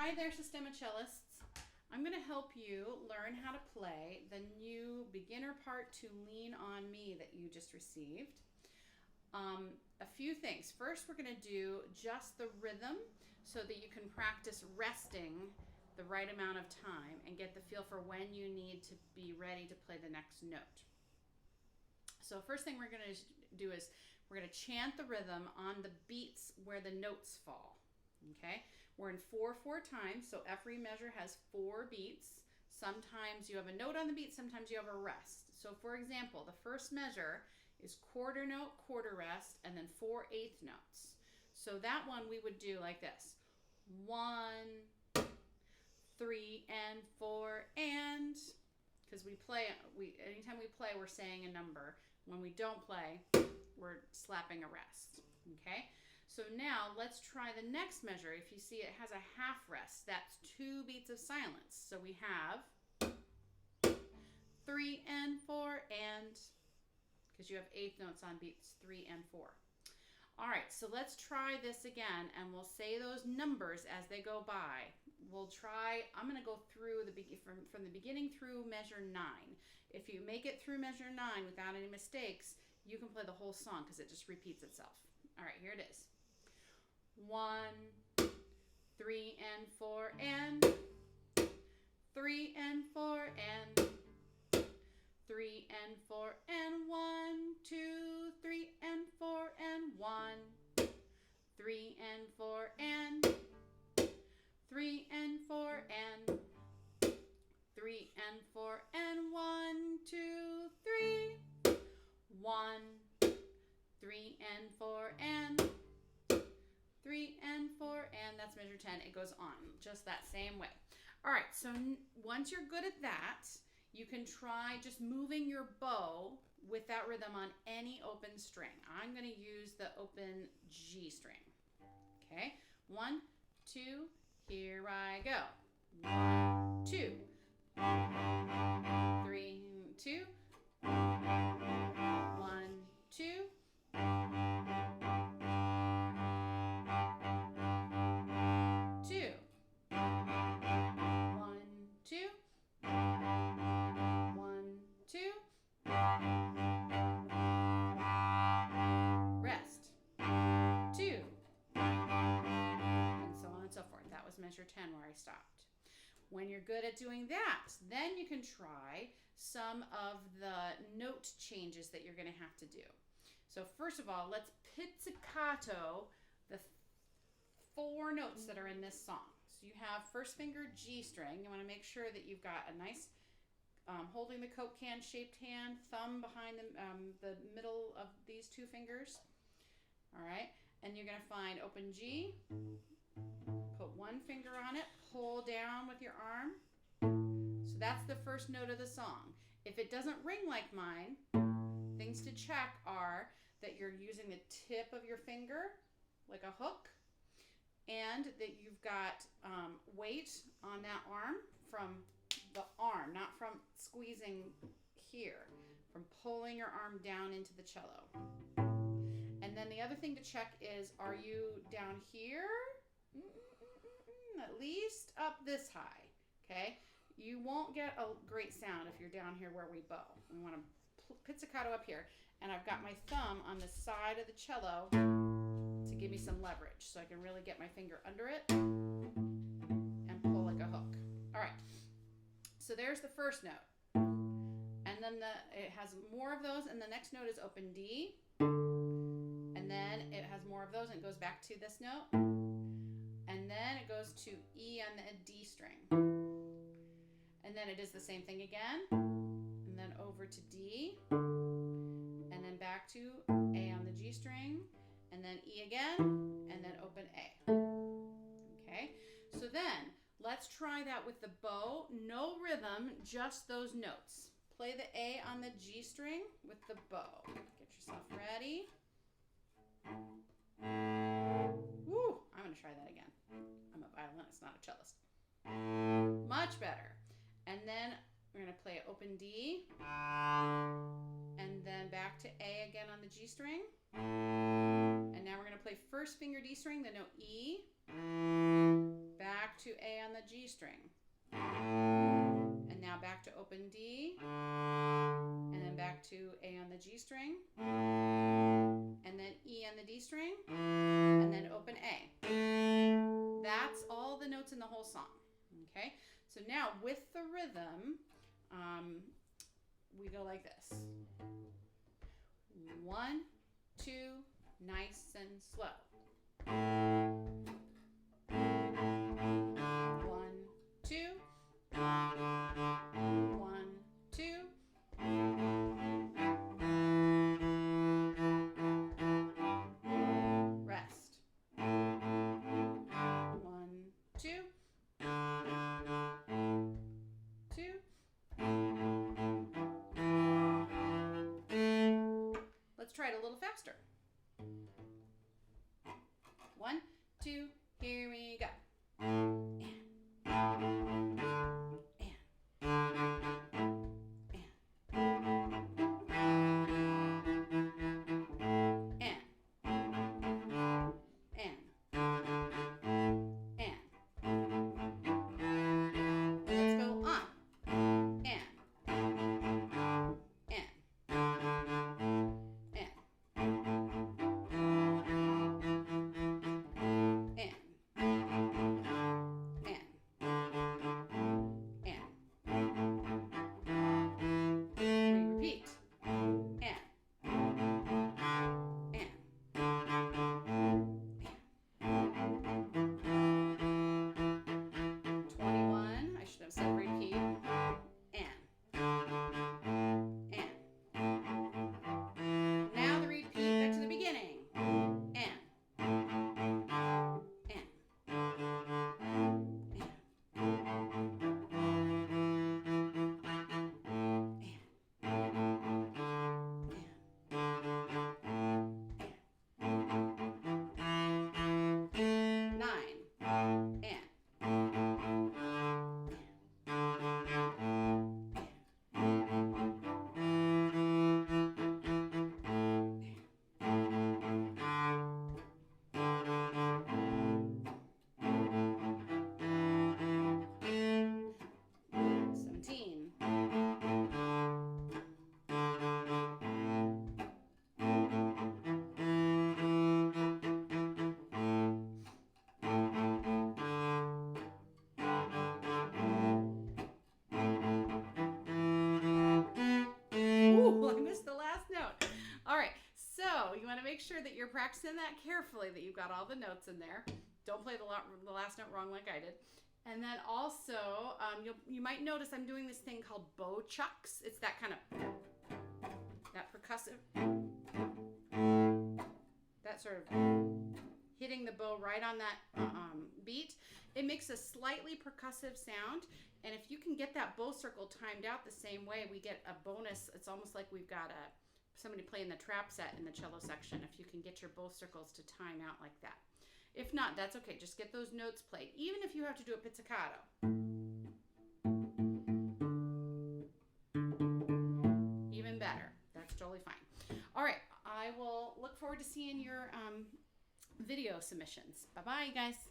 Hi there, Sistemacellists. I'm going to help you learn how to play the new beginner part to Lean On Me that you just received. A few things. First, we're going to do just the rhythm so that you can practice resting the right amount of time and get the feel for when you need to be ready to play the next note. So first thing we're going to do is we're going to chant the rhythm on the beats where the notes fall. Okay, we're in 4/4 time, so every measure has 4 beats. Sometimes you have a note on the beat, sometimes you have a rest. So for example, the first measure is quarter note, quarter rest, and then 4/8 notes. So that one we would do like this: 1, 3 and 4 and, because anytime we play, we're saying a number. When we don't play, we're slapping a rest. Okay. So now let's try the next measure. If you see, it has a half rest. That's 2 beats of silence. So we have 3 and 4 and, because you have 8 notes on beats 3 and 4. All right, so let's try this again, and we'll say those numbers as they go by. We'll try, I'm going to go through from the beginning through measure 9. If you make it through measure 9 without any mistakes, you can play the whole song because it just repeats itself. All right, here it is. 1, 3 and 4 and 3 and 4 and 3 and 4 and 1, 2, 3 and 4 and 1, 3 and 4 and 3 and 4 and 3 and 4 and 1, 2, 3, 1, 3 and 4 and 3 and 4, and that's measure 10. It goes on just that same way. All right, so once you're good at that, you can try just moving your bow with that rhythm on any open string. I'm going to use the open G string. Okay, 1, 2, here I go. 1, 2, 3, 2, 1, 2. 1, 2, rest, 2, and so on and so forth. That was measure 10 where I stopped. When you're good at doing that, then you can try some of the note changes that you're going to have to do. So first of all, let's pizzicato the 4 notes that are in this song. So you have first finger G string. You want to make sure that you've got a nice holding the Coke can shaped hand, thumb behind the middle of these 2 fingers. All right, and you're going to find open G, put 1 finger on it, pull down with your arm. So that's the first note of the song. If it doesn't ring like mine, things to check are that you're using the tip of your finger like a hook, and that you've got weight on that arm from the arm, not from squeezing here, from pulling your arm down into the cello. And then the other thing to check is, are you down here? At least up this high, okay? You won't get a great sound if you're down here where we bow. We want to pizzicato up here. And I've got my thumb on the side of the cello to give me some leverage, so I can really get my finger under it and pull like a hook. All right, so there's the first note. And then it has more of those, and the next note is open D. And then it has more of those, and it goes back to this note. And then it goes to E on the D string. And then it is the same thing again. And then over to D. And then back to A on the G string. And then E again. And then open A. Okay, so then let's try that with the bow. No rhythm, just those notes. Play the A on the G string with the bow. Get yourself ready. Woo! I'm going to try that again. I'm a violinist, not a cellist. Much better. And then we're going to play open D. And then back to A again on the G string. And now we're going to play first finger D string, the note E. Back to A on And now back to open D, and then back to A on the G string, and then E on the D string, and then open A. That's all the notes in the whole song. Okay, so now with the rhythm, we go like this. 1, 2, nice and slow. 1, 2. 1, 2. Rest. 1, 2. 2. Let's try it a little faster. 1, 2, here we go. Make sure that you're practicing that carefully, that you've got all the notes in there. Don't play the last note wrong like I did. And then also, you might notice I'm doing this thing called bow chucks. It's that kind of, that percussive, that sort of hitting the bow right on that beat. It makes a slightly percussive sound. And if you can get that bow circle timed out the same way, we get a bonus. It's almost like we've got somebody playing the trap set in the cello section, if you can get your bow circles to time out like that. If not, that's okay. Just get those notes played, even if you have to do a pizzicato. Even better. That's totally fine. All right. I will look forward to seeing your video submissions. Bye-bye, guys.